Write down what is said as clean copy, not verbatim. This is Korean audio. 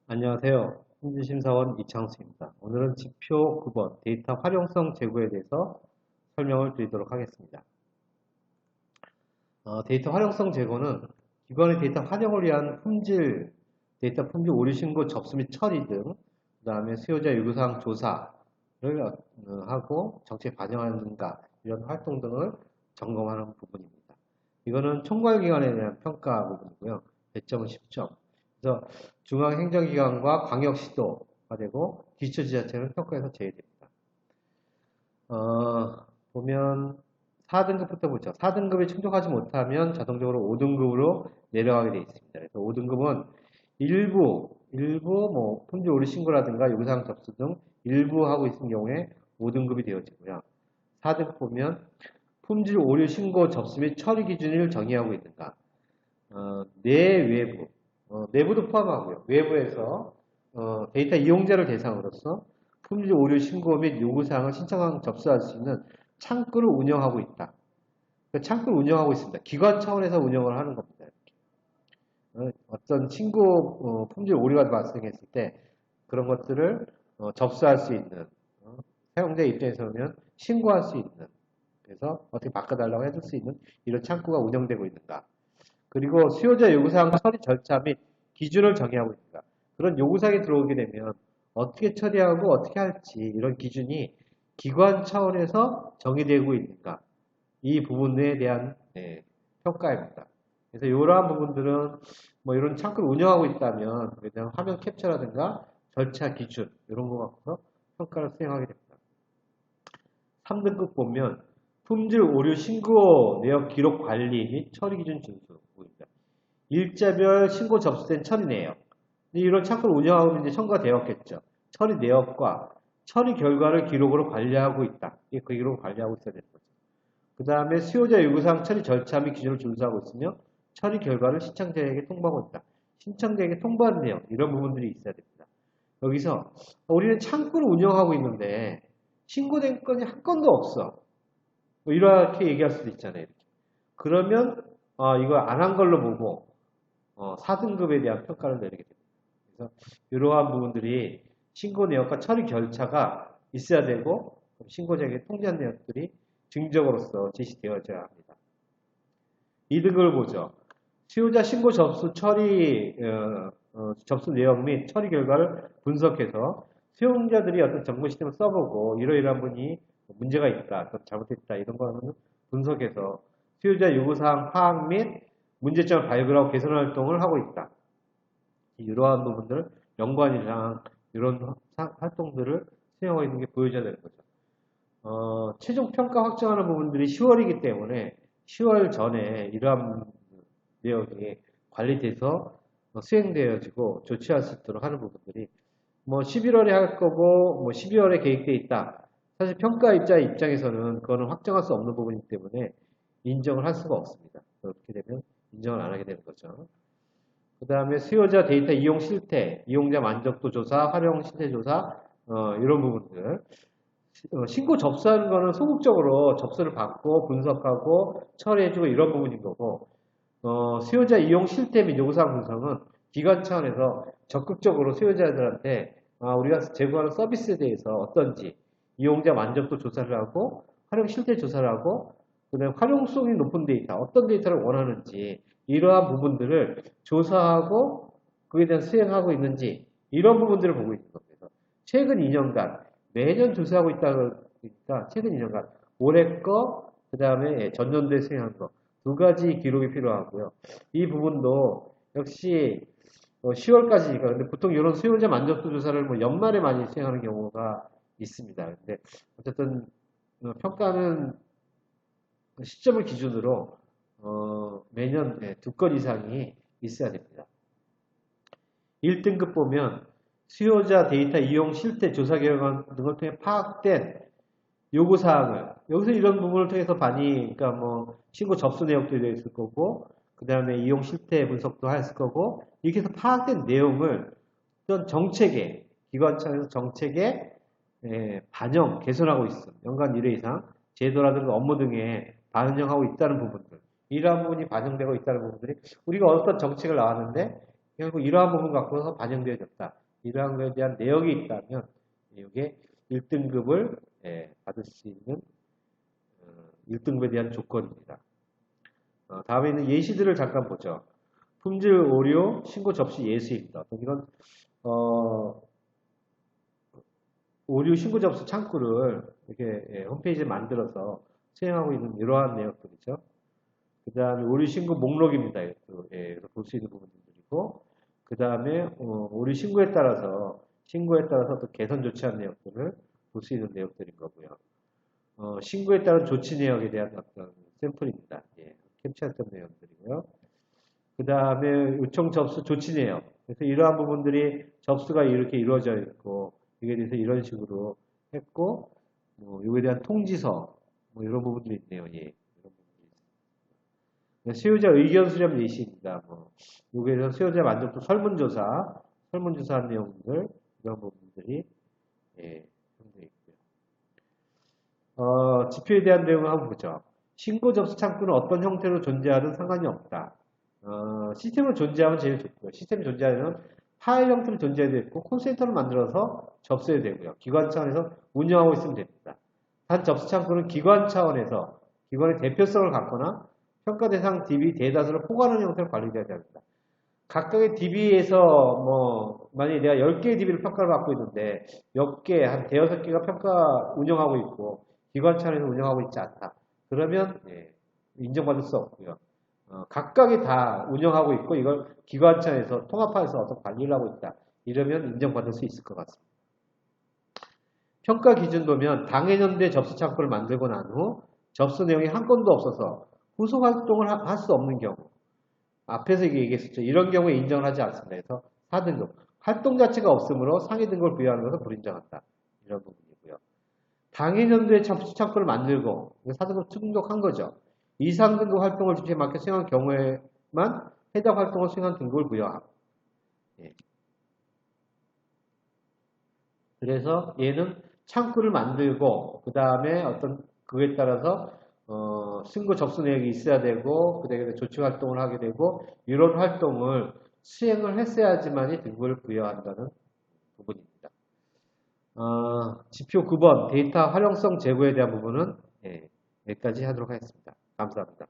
안녕하세요. 통지심사원 이창수입니다. 오늘은 지표 9번 데이터 활용성 제고에 대해서 설명을 드리도록 하겠습니다. 데이터 활용성 제고는 기관의 데이터 활용을 위한 데이터 품질 오류 신고 접수 및 처리 등, 그 다음에 수요자 요구사항 조사를 하고 정책에 반영하는가 이런 활동 등을 점검하는 부분입니다. 이거는 총괄기관에 대한 평가 부분이고요. 배점은 10점. 그래서 중앙행정기관과 광역시도가 되고 기초지자체는 평가에서 제외됩니다. 보면 4등급부터 보죠. 4등급에 충족하지 못하면 자동적으로 5등급으로 내려가게 되어 있습니다. 그래서 5등급은 일부 품질 오류 신고라든가 요구사항 접수 등 일부 하고 있는 경우에 5등급이 되어지고요. 4등급 보면 품질 오류 신고 접수 및 처리 기준을 정의하고 있는가. 내외부, 내부도 포함하고요. 외부에서 데이터 이용자를 대상으로서 품질 오류 신고 및 요구사항을 신청하고 접수할 수 있는 창구를 운영하고 있다. 그러니까 창구를 운영하고 있습니다. 기관 차원에서 운영을 하는 겁니다. 어떤 품질 오류가 발생했을 때 그런 것들을 접수할 수 있는, 사용자 입장에서는 신고할 수 있는, 그래서 어떻게 바꿔달라고 해줄 수 있는 이런 창구가 운영되고 있는가. 그리고 수요자 요구사항 처리 절차 및 기준을 정의하고 있는가. 그런 요구사항이 들어오게 되면 어떻게 처리하고 어떻게 할지 이런 기준이 기관 차원에서 정의되고 있는가. 이 부분에 대한 평가입니다. 그래서 이러한 부분들은 뭐 이런 창구를 운영하고 있다면 그냥 화면 캡처라든가 절차 기준 이런 거 갖고서 평가를 수행하게 됩니다. 3등급 보면 품질 오류 신고 내역 기록 관리 및 처리 기준 준수입니다. 일자별 신고 접수된 처리 내역. 이런 창구를 운영하고 이제 첨가가 되었겠죠. 처리 내역과 처리 결과를 기록으로 관리하고 있다. 그 기록을 관리하고 있어야 되는 거죠. 그 다음에 수요자 요구사항 처리 절차 및 기준을 준수하고 있으며 처리 결과를 신청자에게 통보하고 있다. 신청자에게 통보하는 내용 이런 부분들이 있어야 됩니다. 여기서 우리는 창구를 운영하고 있는데 신고된 건이 한 건도 없어. 뭐 이렇게 얘기할 수도 있잖아요. 이렇게. 그러면 이거 안 한 걸로 보고 4등급에 대한 평가를 내리게 됩니다. 그래서 이러한 부분들이 신고 내역과 처리 절차가 있어야 되고 신고자에게 통지한 내역들이 증적으로서 제시되어져야 합니다. 2등급을 보죠. 수요자 신고 접수 접수 내역 및 처리 결과를 분석해서 수용자들이 어떤 정보 시스템을 써보고 이러이러한 분이 문제가 있다, 잘못됐다 이런 거는 분석해서 수요자 요구사항 파악 및 문제점을 발굴하고 개선 활동을 하고 있다. 이러한 부분들, 연관이랑 이런 활동들을 수행하고 있는 게 보여져야 되는 거죠. 최종 평가 확정하는 부분들이 10월이기 때문에 10월 전에 이러한 내역이 관리돼서 수행되어지고 조치할 수 있도록 하는 부분들이 뭐 11월에 할 거고 뭐 12월에 계획되어 있다. 사실 평가자 입장에서는 그거는 확정할 수 없는 부분이기 때문에 인정을 할 수가 없습니다. 그렇게 되면 인정을 안 하게 되는 거죠. 그 다음에 수요자 데이터 이용 실태, 이용자 만족도 조사, 활용 실태 조사, 이런 부분들. 신고 접수하는 거는 소극적으로 접수를 받고 분석하고 처리해주고 이런 부분인 거고, 수요자 이용 실태 및 요구사항 분석은 기관 차원에서 적극적으로 수요자들한테 우리가 제공하는 서비스에 대해서 어떤지 이용자 만족도 조사를 하고 활용 실태 조사를 하고 그다음에 활용성이 높은 데이터, 어떤 데이터를 원하는지 이러한 부분들을 조사하고 그에 대한 수행하고 있는지 이런 부분들을 보고 있는 겁니다. 최근 2년간 매년 조사하고 있다 보니까 최근 2년간 올해 거, 그 다음에 전년도에 수행한 거 두 가지 기록이 필요하고요. 이 부분도 역시 10월까지니까 근데 보통 이런 수요자 만족도 조사를 뭐 연말에 많이 수행하는 경우가 있습니다. 근데 어쨌든 평가는 시점을 기준으로 매년 2건 이상이 있어야 됩니다. 1등급 보면 수요자 데이터 이용 실태 조사 결과 등을 통해 파악된 요구사항을 여기서 이런 부분을 통해서 그러니까 뭐 신고 접수 내역도 되어 있을 거고 그 다음에 이용 실태 분석도 했을 거고 이렇게 해서 파악된 내용을 어떤 정책에 기관 차원에서 정책에 반영 개선하고 있음 연간 1회 이상 제도라든가 업무 등에 반영하고 있다는 부분들 이러한 부분이 반영되고 있다는 부분들이 우리가 어떤 정책을 나왔는데 결국 이러한 부분 갖고서 반영되어졌다. 이러한 것에 대한 내역이 있다면 이게 1등급을 받을 수 있는 1등급에 대한 조건입니다. 다음에 있는 예시들을 잠깐 보죠. 품질 오류 신고 접수 예수입니다. 이건 오류 신고 접수 창구를 이렇게 홈페이지에 만들어서 수행하고 있는 이러한 내역들이죠. 그 다음에 오류 신고 목록입니다. 볼 수 있는 부분들이고, 그 다음에 오류 신고에 따라서 또 개선 조치한 내역들을 볼 수 있는 내역들인 거고요. 신고에 따른 조치 내역에 대한 어떤 샘플입니다. 캡처했던 내용들이고요. 그 다음에 요청 접수 조치 내역. 그래서 이러한 부분들이 접수가 이렇게 이루어져 있고, 이게 대해서 이런 식으로 했고, 이거에 대한 통지서, 이런 부분들이 있네요. 이런 부분들이. 수요자 의견 수렴 예시입니다. 여기에 대해서 수요자 만족도 설문조사한 내용들, 이런 부분들이, 형성되어 있고요. 지표에 대한 내용을 한번 보죠. 신고 접수 창구는 어떤 형태로 존재하든 상관이 없다. 시스템으로 존재하면 제일 좋고요. 시스템이 존재하면 파일 형태로 존재해도 있고 콜센터를 만들어서 접수해도 되고요. 기관 차원에서 운영하고 있으면 됩니다. 단 접수 창구는 기관 차원에서 기관의 대표성을 갖거나 평가 대상 DB 대다수를 포괄하는 형태로 관리되어야 합니다. 각각의 DB에서 만약에 내가 10개의 DB를 평가를 받고 있는데 몇 개, 한 대여섯 개가 평가 운영하고 있고 기관 차원에서 운영하고 있지 않다. 그러면 인정받을 수 없고요. 각각이 다 운영하고 있고 이걸 기관차에서 통합해서 어떤 관리를 하고 있다. 이러면 인정받을 수 있을 것 같습니다. 평가 기준 보면 당해년도에 접수 창구를 만들고 난 후 접수 내용이 한 건도 없어서 후속 활동을 할 수 없는 경우 앞에서 얘기했었죠. 이런 경우에 인정을 하지 않습니다. 그래서 4등급 활동 자체가 없으므로 상위 등급을 부여하는 것을 불인정한다. 이런 부분이고요. 당해년도에 접수 창구를 만들고 4등급 등록한 거죠. 이상 등급 활동을 주체에 맞게 수행한 경우에만 해당 활동을 수행한 등급을 부여하고. 그래서 얘는 창구를 만들고 그 다음에 어떤 그에 따라서 신고 접수 내역이 있어야 되고 그 다음에 조치 활동을 하게 되고 이런 활동을 수행을 했어야지만이 등급을 부여한다는 부분입니다. 지표 9번 데이터 활용성 제고에 대한 부분은 여기까지 하도록 하겠습니다. 감사합니다.